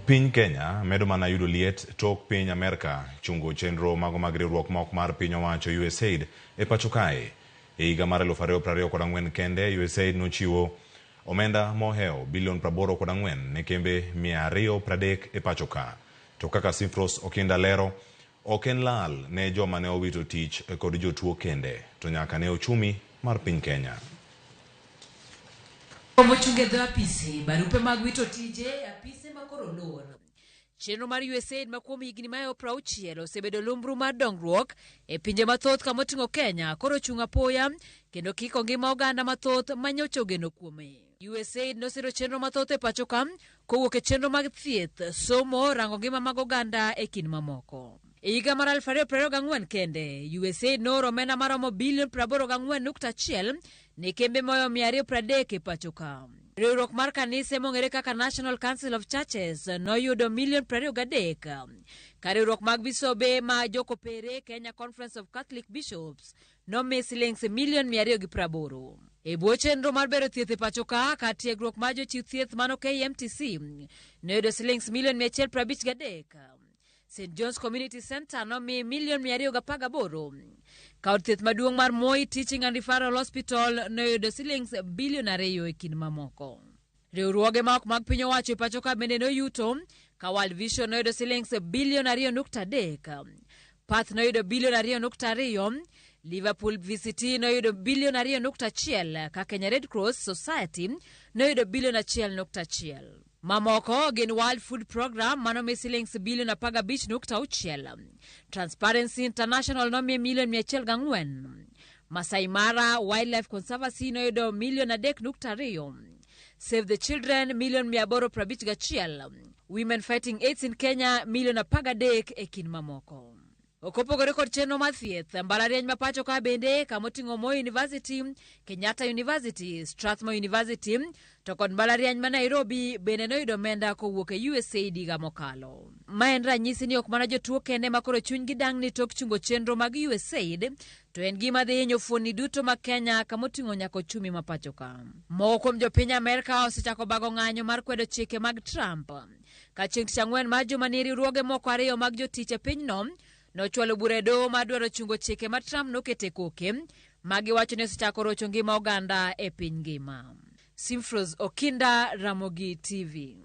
Piny Kenya medo mana yudo liet tok piny Amerika chungo chenro mago mag riwruok ma ok mar piny owacho USAID e pacho kae. E higa mar 2024 kende USAID nochiwo omenda moheo bilion 84 ne kembe 230 e pacho ka. To kaka Simfros Okinda lero, ok en lal ne joma ne owito tich kod jotuo kende, to nyaka ne ochumi mar piny Kenya. Mochungedho apisi barupe mag wito tije apise makoro lor. Chenro mar USAID ma kuom higni mayo 60 osebedo lumbru mar dongruok e pinje mathoth kamoting'o Kenya koro chung' apoya kendo kiko ngima oganda mathoth manyocha ogeno kuome. USAID nosiro chenro mathoth e pacho ka kowuok e chenro mag thieth, somo, rango ngima mag oganda e kind mamoko. E higa mar 2024 kende, USAID nooro omenda maromo bilion 84.1 ne kembe moyo 230 e pacho ka. Riwruok mar kanise mong'ere kaka National Council of Churches noyudo milion 23. Ka riwruok mag bisobe ma jokopere Kenya Conference of Catholic Bishops nomi silings milion 280. E bwo chenro mar bero thieth e pacho ka tiegruok mar jochiw thieth mano KMTC noyudo silings milion 153. St. John's Community Center nomi milion 218. Kaod thieth maduong' mar Moi Teaching and Referral Hospital noyudo silings bilion 2 e kind mamoko. Riwruoge ma ok mag piny owacho e pacho ka bende noyuto, ka World Vision noyudo silings bilion 2.3, Path noyudo bilion 2.2, Liverpool VCT noyudo bilion 2.1, ka Kenya Red Cross Society noyudo bilion 1.1. Mamoko gin World Food Program manomi silings bilion 15.6, Transparency International nomi milion 104, Masai Mara Wildlife Conservancy noyudo milion 3.2, Save the Children milion 851, Women Fighting AIDS in Kenya milion 13 e kin mamoko. Okopogore kod chenro mar thieth, mbalariany ma pacho ka bende kamoting'o Moi University, Kenyatta University, Strathmore University, to kod mbalariany ma Nairobi bende noyudo omenda kowuok e USAID higa mokalo. Ma en ranyisi ni ok mana jotuo kende makoro chunygi dang' ni tok chungo chenro mag USAID, to en gima dhi hinyo fuoni duto ma Kenya kamoting'o nyaka ochumi ma pacho ka. Moko kuom jopiny Amerika osechako bago ng'anyo mar kwedo chike mag Trump. Ka chieng' tich ang'wen mar juma ni riwruoge moko ariyo mag jotich e pinyno nochwalo bura e doho mar dwaro chungo chike ma Trump nokete koke, magiwacho ni osechako rocho ngima oganda e piny ngima. Simfros Okinda, Ramogi TV.